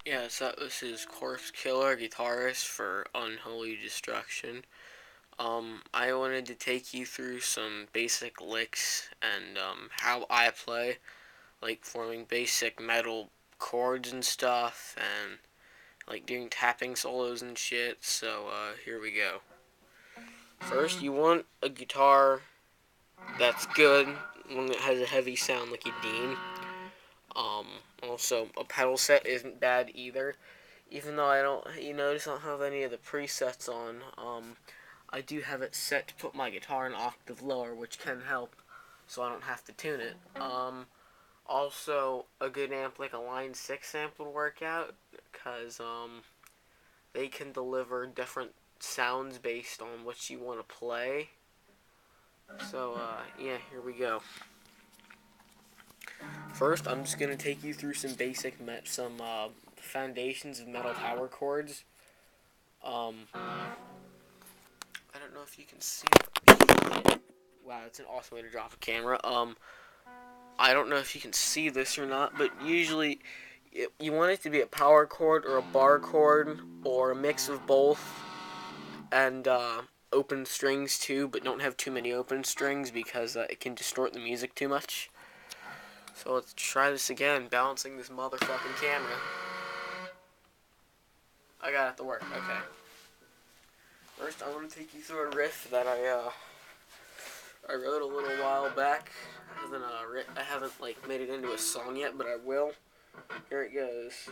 Yeah, so this is Corpse Killer, guitarist for Unholy Destruction. I wanted to take you through some basic licks and how I play, like forming basic metal chords and stuff, and like doing tapping solos and shit. So here we go. First, you want a guitar that's good, one that has a heavy sound like a Dean. Um, Also, a pedal set isn't bad either. Even though I don't, notice I don't have any of the presets on. I do have it set to put my guitar an octave lower, which can help, so I don't have to tune it. Also, a good amp like a Line 6 amp would work out, because they can deliver different sounds based on what you want to play. So, yeah, here we go. First, I'm just gonna take you through some foundations of metal power chords. I don't know if you can see it. Wow, that's an awesome way to drop a camera. I don't know if you can see this or not, but usually you want it to be a power chord or a bar chord or a mix of both, and open strings too, but don't have too many open strings because it can distort the music too much. So let's try this again, balancing this motherfucking camera. I got it to work. Okay. First, I want to take you through a riff that I wrote a little while back. I haven't like made it into a song yet, but I will. Here it goes.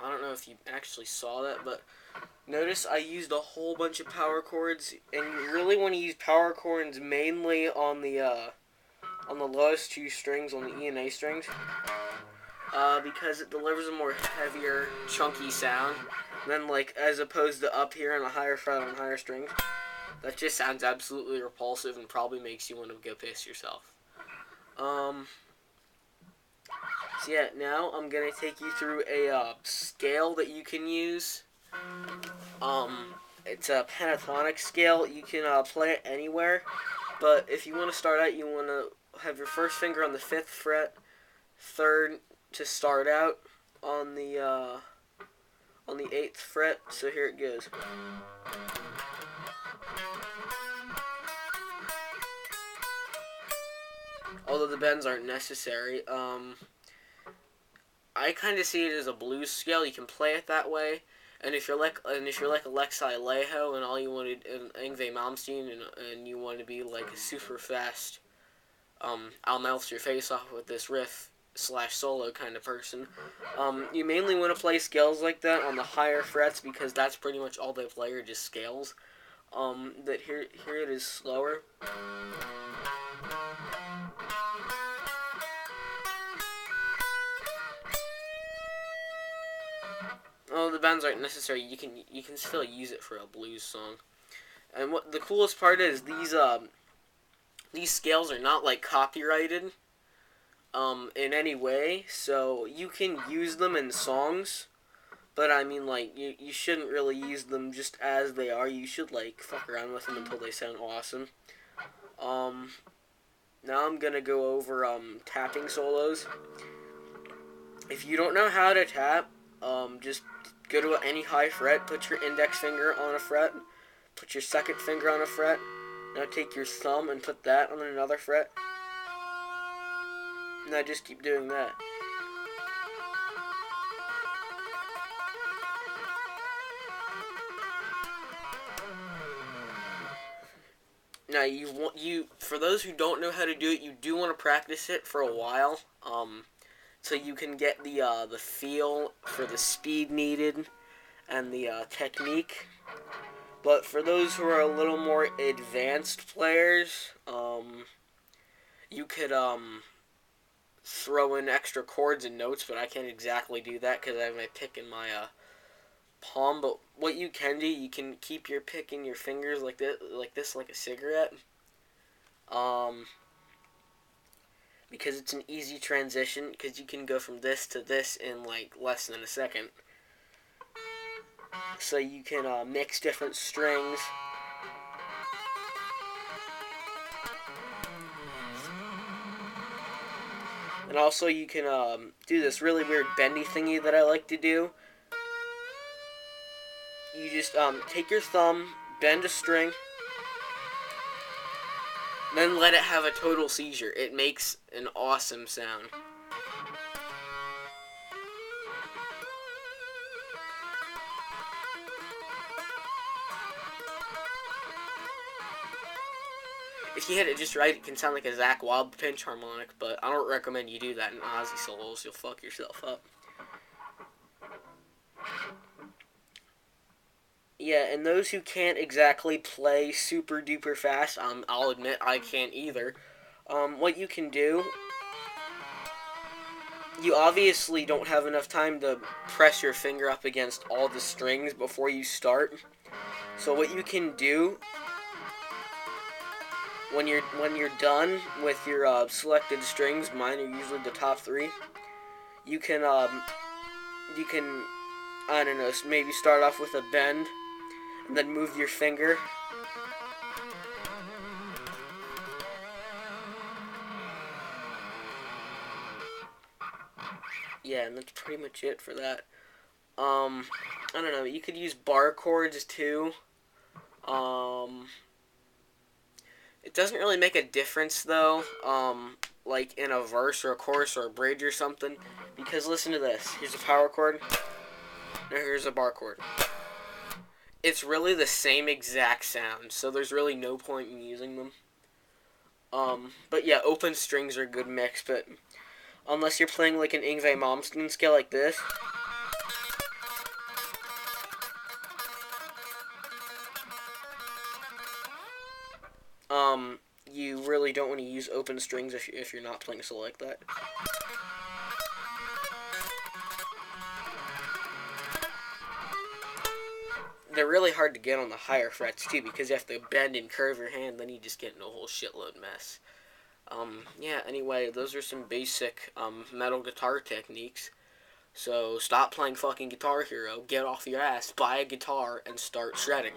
I don't know if you actually saw that, but notice I used a whole bunch of power chords, and you really want to use power chords mainly on the lowest two strings, on the E and A strings, because it delivers a more heavier, chunky sound than like as opposed to up here on a higher fret on higher strings. That just sounds absolutely repulsive and probably makes you want to go piss yourself. Um, so yeah, now I'm gonna take you through a scale that you can use. It's a pentatonic scale. You can play it anywhere, but if you want to start out, you want to have your first finger on the 5th fret, third to start out on the 8th fret. So here it goes. Although the bends aren't necessary, I kind of see it as a blues scale. You can play it that way. And if you're like Alexi Alejo and all you wanted and Yngwie Malmsteen and you want to be like a super fast I'll melt your face off with this riff slash solo kind of person, you mainly want to play scales like that on the higher frets because that's pretty much all they play are just scales. That here it is slower. Oh, the bends aren't necessary. You can still use it for a blues song. And what the coolest part is, these scales are not like copyrighted in any way, so you can use them in songs. But I mean, like you shouldn't really use them just as they are. You should like fuck around with them until they sound awesome. Um, Now I'm gonna go over tapping solos. If you don't know how to tap, just go to any high fret, put your index finger on a fret, put your second finger on a fret. Now take your thumb and put that on another fret. Now just keep doing that. Now for those who don't know how to do it, you do want to practice it for a while, so you can get the feel for the speed needed and the technique. But for those who are a little more advanced players, you could throw in extra chords and notes, but I can't exactly do that because I have my pick in my palm. But what you can do, you can keep your pick in your fingers like this, like a cigarette. Um, because it's an easy transition, because you can go from this to this in like less than a second. So you can mix different strings. And also you can do this really weird bendy thingy that I like to do. You just take your thumb, bend a string, then let it have a total seizure. It makes an awesome sound. If you hit it just right, it can sound like a Zakk Wylde pinch harmonic, but I don't recommend you do that in Ozzy solos. You'll fuck yourself up. Yeah, and those who can't exactly play super duper fast, I'll admit I can't either. What you can do, you obviously don't have enough time to press your finger up against all the strings before you start. So what you can do when you're done with your selected strings, mine are usually the top three. You can I don't know, maybe start off with a bend, and then move your finger. Yeah, and that's pretty much it for that. I don't know. You could use bar chords too. Um, it doesn't really make a difference though. Like in a verse or a chorus or a bridge or something, because listen to this. Here's a power chord. Now here's a bar chord. It's really the same exact sound, so there's really no point in using them. But yeah, open strings are a good mix, but unless you're playing like an Yngwie Malmsteen scale like this. You really don't want to use open strings if you're not playing a solo like that. They're really hard to get on the higher frets too, because you have to bend and curve your hand, then you just get in a whole shitload mess. Yeah, anyway, those are some basic metal guitar techniques. So stop playing fucking Guitar Hero, get off your ass, buy a guitar, and start shredding.